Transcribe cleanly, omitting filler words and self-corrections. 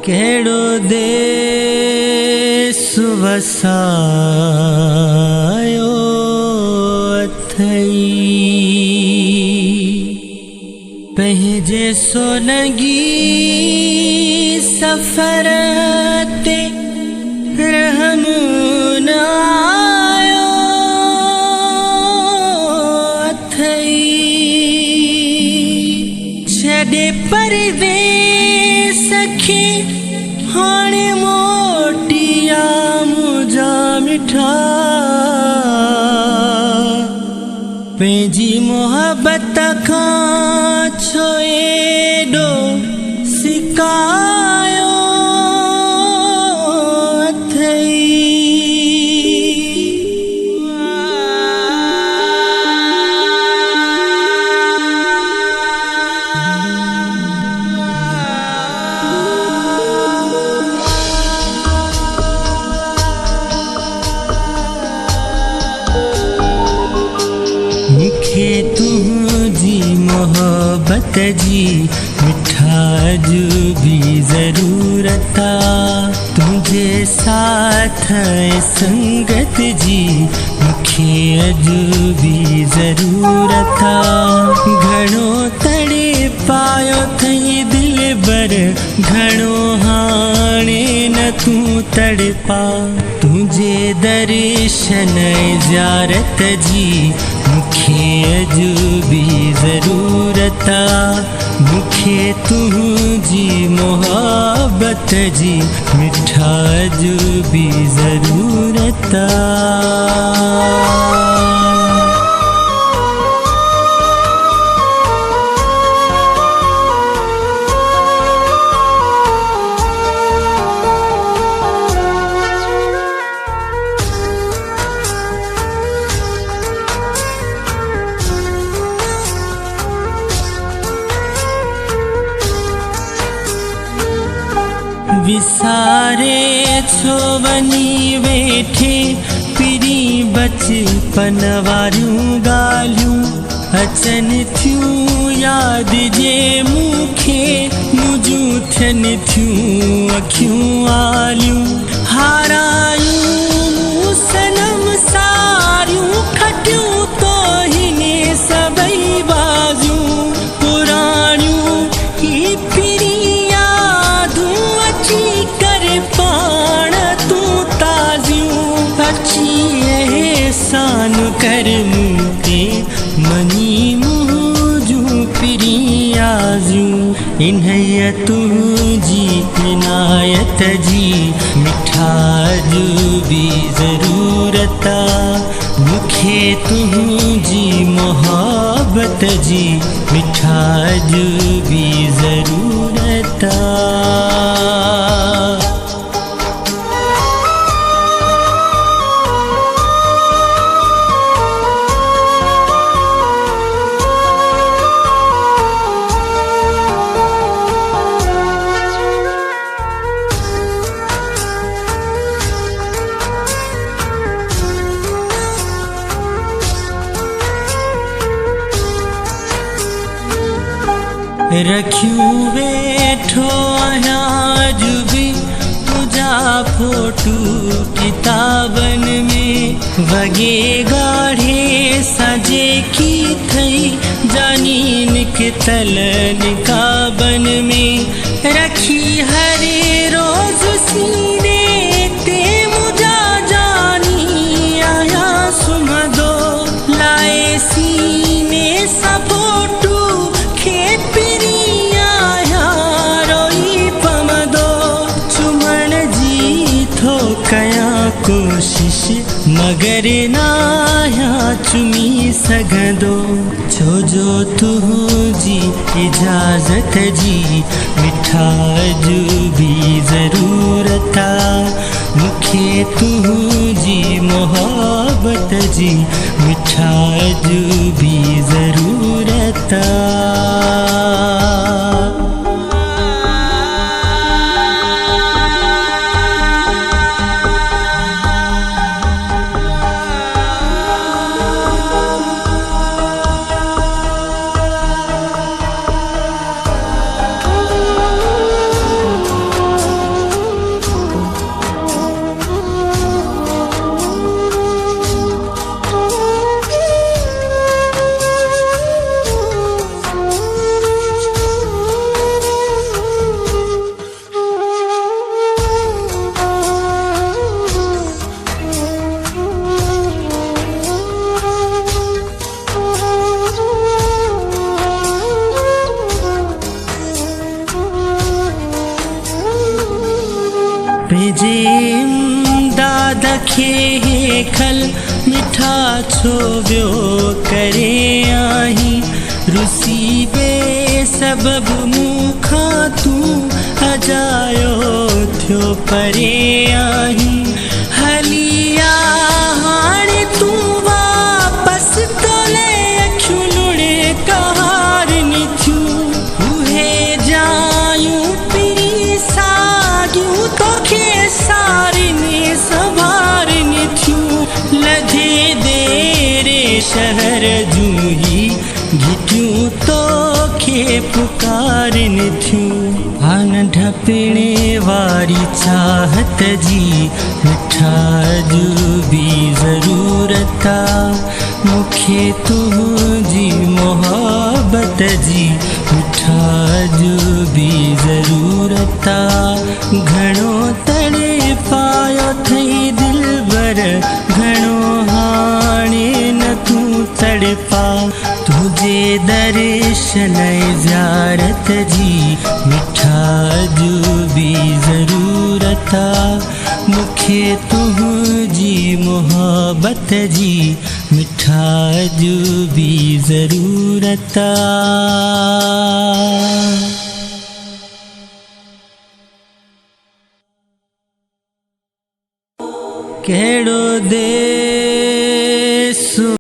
केड़ो देश वसायो अथई पंहिंजे सोनगी सफ़र ते रहम न आयो अथई छॾे परदेस खे हाणे मोटिया मुंहिंजा मिठा पंहिंजी मोहबत खां छो एॾो सिकायो मूंखे तुंहिंजी मोहबत जी मिठा अॼु बि ज़रूरत तुंहिंजे साथ संगत जी मूंखे अॼु बि ज़रूरत घणो तड़े पायो अथई दिलबर घणो हाणे न तूं तड़पा तुंहिंजे दर्शन ज़ियारत जी मूंखे अॼु बि ज़रूरत मूंखे तुंहिंजी मोहबत जी मिठा अॼु बि ज़रूरत विसारे छो वञी वेठे पिरी बचपन वारियूं ॻाल्हियूं अचनि थियूं यादि जे मूंखे मुंहिंजूं थियनि थियूं अखियूं आलियूं हारायूं सनम सारियूं खटियूं तो हिन सभई बाज़ूं पुराणियूं ही पिरी पाण तूं ताज़ियूं अची एहसान कर मूंखे मनी मुंहिंजूं पिरियाज़ियूं इन्हईअ तुंहिंजी इनायत जी मिठा अॼु बि ज़रूरत मूंखे तुंहिंजी मोहबत जी मिठा अॼु बि ज़रूरत रखियूं वेठो आहियां अॼु बि तुंहिंजा फोटू किताबनि में वॻे ॻाढ़े सां जेकी थई जानीन के तलन काबनि में रखी हरे रोज़ सीने ते मुंहिंजा जानी आया सुम्हंदो लाए सीने सां फोटू खे कयां कोशिश मगर नाया चुमी सघंदो छो जो तुंहिंजी इजाज़त जी मिठा अॼु बि ज़रूरत मूंखे तुंहिंजी मोहबत जी मिठा अॼु बि ज़रूरत पंहिंजे इमदाद खे खल मिठा छो वियो करे आहीं रुसी बे सबबु मूंखां तूं अजायो थियो परे आहीं हलिया हाणे तूं वापसि तोले अखियूं लुड़े कहारनि थियूं उहे जायूं पिरी साॻियूं तोखे सारनि संभारनि थियूं लधे देरे शहर जूं ही घिटियूं तोखे पुकारनि थियूं आनंद पीणे वारी चाहत जी मिठा जो भी ज़रूरत मूंखे तुंहिंजी मोहब्बत जी मिठा जो भी ज़रूरत घणो तड़े पायो थई दिलबर घणो हाणे न तूं तड़पा तुझे दर्शन ज़ियारत जी मिठा जो भी ज़रूरत मूंखे तुंहिंजी मोहब्बत जी मिठा जो भी ज़रूरत कहिड़ो दे